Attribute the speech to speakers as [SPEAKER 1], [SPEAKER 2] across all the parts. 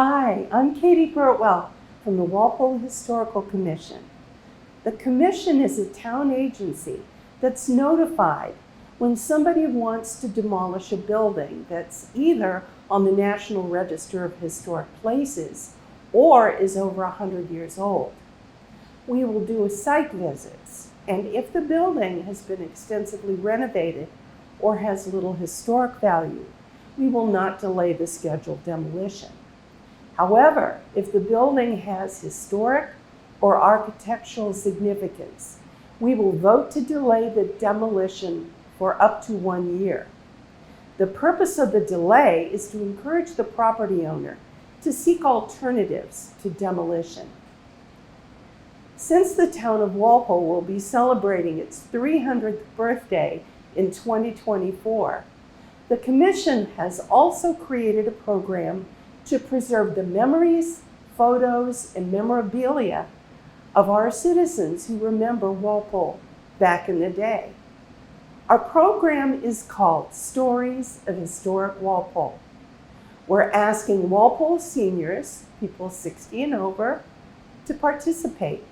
[SPEAKER 1] Hi, I'm Katie Birtwell from the Walpole Historical Commission. The Commission is a town agency that's notified when somebody wants to demolish a building that's either on the National Register of Historic Places or is over 100 years old. We will do site visits, and if the building has been extensively renovated or has little historic value, we will not delay the scheduled demolition. However, if the building has historic or architectural significance, we will vote to delay the demolition for up to 1 year. The purpose of the delay is to encourage the property owner to seek alternatives to demolition. Since the town of Walpole will be celebrating its 300th birthday in 2024, the Commission has also created a program to preserve the memories, photos, and memorabilia of our citizens who remember Walpole back in the day. Our program is called Stories of Historic Walpole. We're asking Walpole seniors, people 60 and over, to participate.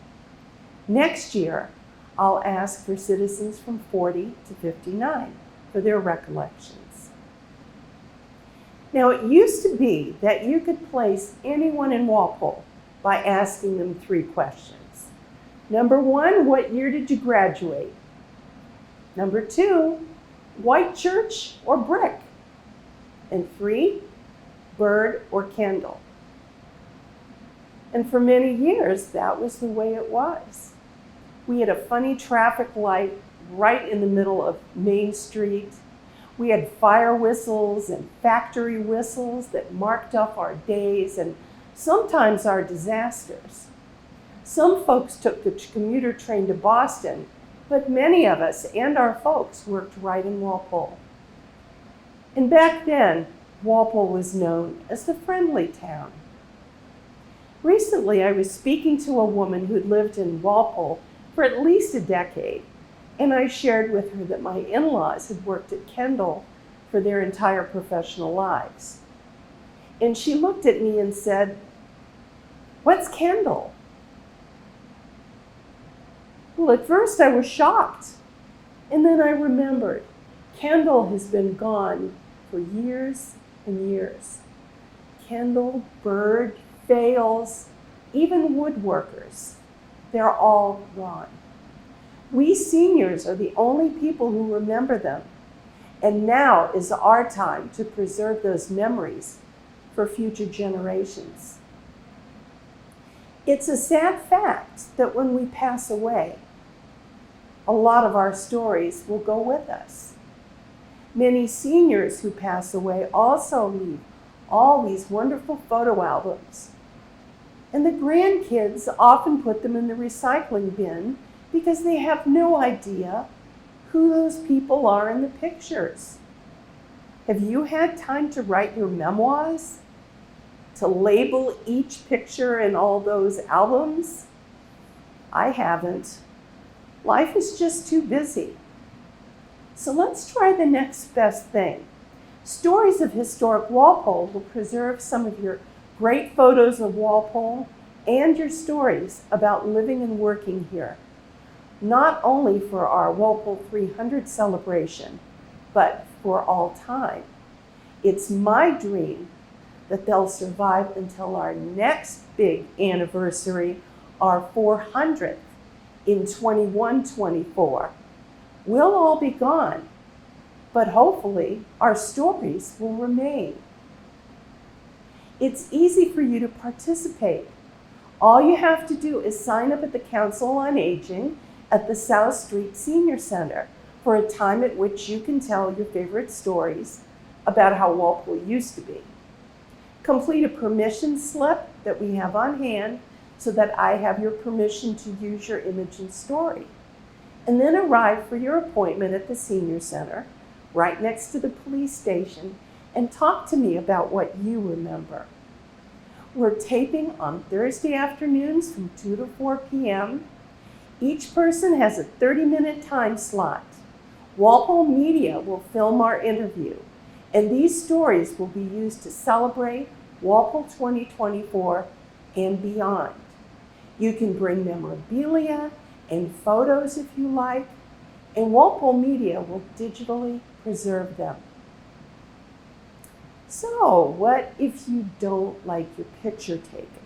[SPEAKER 1] Next year, I'll ask for citizens from 40 to 59 for their recollections. Now, it used to be that you could place anyone in Walpole by asking them 3 questions. Number 1, what year did you graduate? Number 2, white church or brick? And 3, bird or candle? And for many years, that was the way it was. We had a funny traffic light right in the middle of Main Street. We had fire whistles and factory whistles that marked off our days and sometimes our disasters. Some folks took the commuter train to Boston, but many of us and our folks worked right in Walpole. And back then, Walpole was known as the friendly town. Recently, I was speaking to a woman who'd lived in Walpole for at least a decade, and I shared with her that my in-laws had worked at Kendall for their entire professional lives. And she looked at me and said, "What's Kendall?" Well, at first I was shocked, and then I remembered Kendall has been gone for years and years. Kendall, Bird, Fales, even woodworkers, they're all gone. We seniors are the only people who remember them, and now is our time to preserve those memories for future generations. It's a sad fact that when we pass away, a lot of our stories will go with us. Many seniors who pass away also leave all these wonderful photo albums, and the grandkids often put them in the recycling bin because they have no idea who those people are in the pictures. Have you had time to write your memoirs? To label each picture in all those albums? I haven't. Life is just too busy. So let's try the next best thing. Stories of Historic Walpole will preserve some of your great photos of Walpole and your stories about living and working here, not only for our Walpole 300 celebration, but for all time. It's my dream that they'll survive until our next big anniversary, our 400th in 21-24. We'll all be gone, but hopefully our stories will remain. It's easy for you to participate. All you have to do is sign up at the Council on Aging at the South Street Senior Center for a time at which you can tell your favorite stories about how Walpole used to be. Complete a permission slip that we have on hand so that I have your permission to use your image and story. And then arrive for your appointment at the Senior Center, right next to the police station, and talk to me about what you remember. We're taping on Thursday afternoons from 2 to 4 p.m. Each person has a 30-minute time slot. Walpole Media will film our interview, and these stories will be used to celebrate Walpole 2024, and beyond. You can bring memorabilia and photos if you like, and Walpole Media will digitally preserve them. So, what if you don't like your picture taken?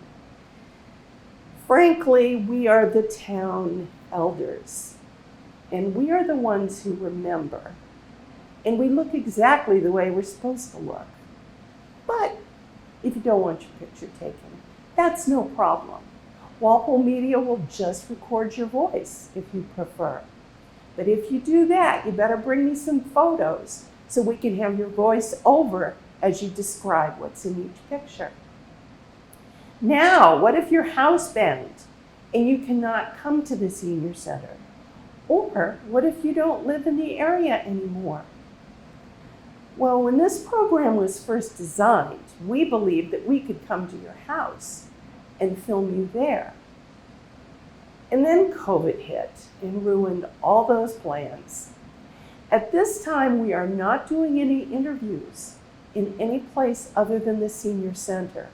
[SPEAKER 1] Frankly, we are the town elders, and we are the ones who remember. And we look exactly the way we're supposed to look. But if you don't want your picture taken, that's no problem. Walpole Media will just record your voice if you prefer. But if you do that, you better bring me some photos so we can have your voice over as you describe what's in each picture. Now, what if you're housebound and you cannot come to the senior center? Or what if you don't live in the area anymore? Well, when this program was first designed, we believed that we could come to your house and film you there. And then COVID hit and ruined all those plans. At this time, we are not doing any interviews in any place other than the senior center.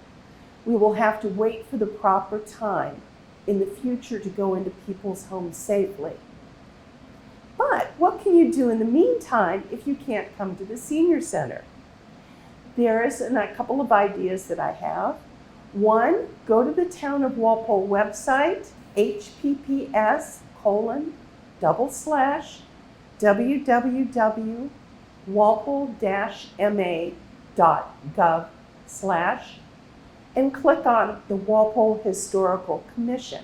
[SPEAKER 1] We will have to wait for the proper time in the future to go into people's homes safely. But what can you do in the meantime if you can't come to the senior center? There's a couple of ideas that I have. One, go to the Town of Walpole website, https://www.walpole-ma.gov/ and click on the Walpole Historical Commission.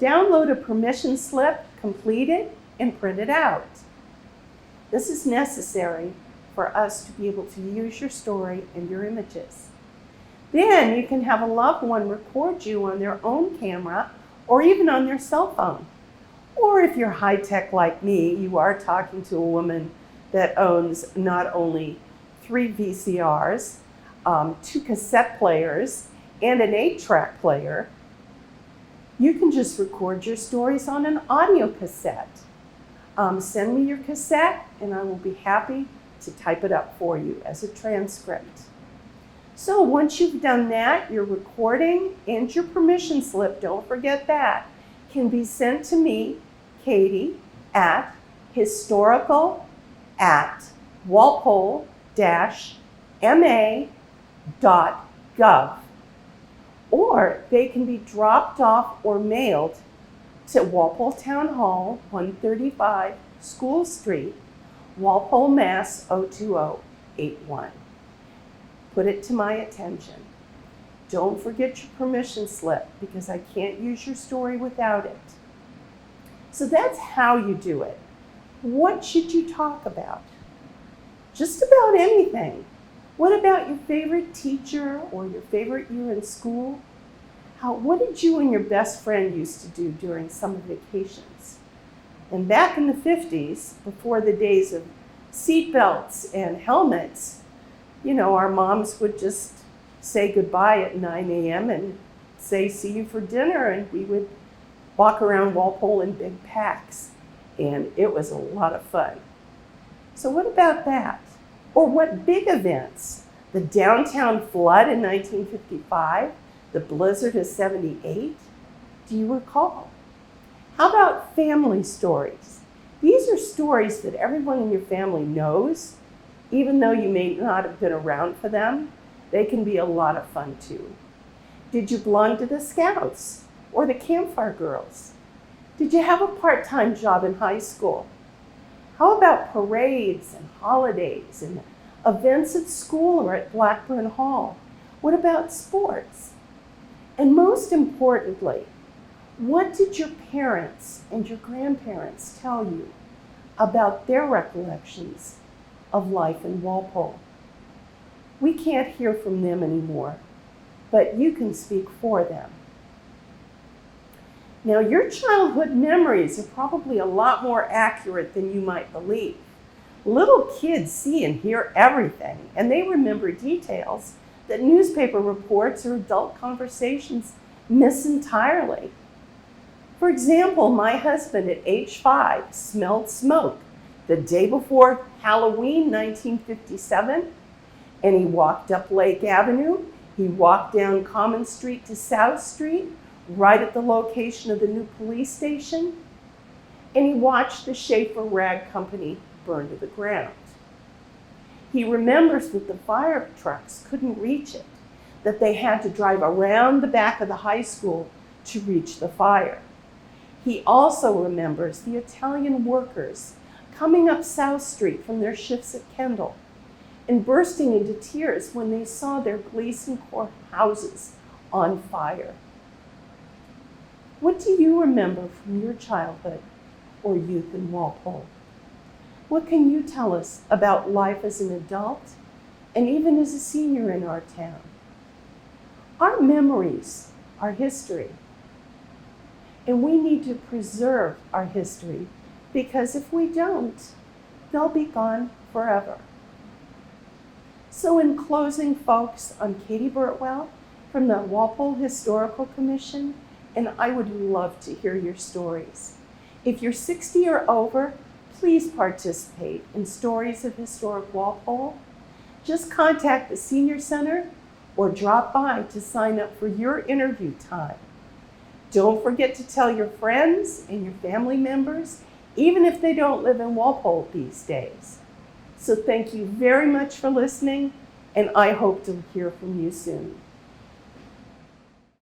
[SPEAKER 1] Download a permission slip, complete it, and print it out. This is necessary for us to be able to use your story and your images. Then you can have a loved one record you on their own camera or even on their cell phone. Or if you're high-tech like me, you are talking to a woman that owns not only 3 VCRs, 2 cassette players, and an 8-track player. You can just record your stories on an audio cassette. Send me your cassette and I will be happy to type it up for you as a transcript. So once you've done that, your recording and your permission slip, don't forget that, can be sent to me, Katie, at historical@walpole-ma.gov. Or they can be dropped off or mailed to Walpole Town Hall, 135 School Street, Walpole, Mass. 02081. Put it to my attention. Don't forget your permission slip because I can't use your story without it. So that's how you do it. What should you talk about? Just about anything. What about your favorite teacher or your favorite year in school? What did you and your best friend used to do during summer vacations? And back in the 50s, before the days of seatbelts and helmets, our moms would just say goodbye at 9 a.m. and say, see you for dinner, and we would walk around Walpole in big packs, and it was a lot of fun. So what about that? Or what big events? The downtown flood in 1955, the blizzard of 78? Do you recall? How about family stories? These are stories that everyone in your family knows. Even though you may not have been around for them, they can be a lot of fun too. Did you belong to the Scouts or the Campfire Girls? Did you have a part-time job in high school? How about parades and holidays and events at school or at Blackburn Hall? What about sports? And most importantly, what did your parents and your grandparents tell you about their recollections of life in Walpole? We can't hear from them anymore, but you can speak for them. Now, your childhood memories are probably a lot more accurate than you might believe. Little kids see and hear everything, and they remember details that newspaper reports or adult conversations miss entirely. For example, my husband at age 5 smelled smoke the day before Halloween 1957, And he walked up Lake Avenue. He walked down Common Street to South Street, right at the location of the new police station. And he watched the Schaefer Rag Company burn to the ground. He remembers that the fire trucks couldn't reach it, that they had to drive around the back of the high school to reach the fire. He also remembers the Italian workers coming up South Street from their shifts at Kendall and bursting into tears when they saw their Gleason Court houses on fire. What do you remember from your childhood or youth in Walpole? What can you tell us about life as an adult and even as a senior in our town? Our memories are history, and we need to preserve our history because if we don't, they'll be gone forever. So in closing, folks, I'm Katie Birtwell from the Walpole Historical Commission, and I would love to hear your stories. If you're 60 or over, please participate in Stories of Historic Walpole. Just contact the Senior Center or drop by to sign up for your interview time. Don't forget to tell your friends and your family members, even if they don't live in Walpole these days. So thank you very much for listening, and I hope to hear from you soon.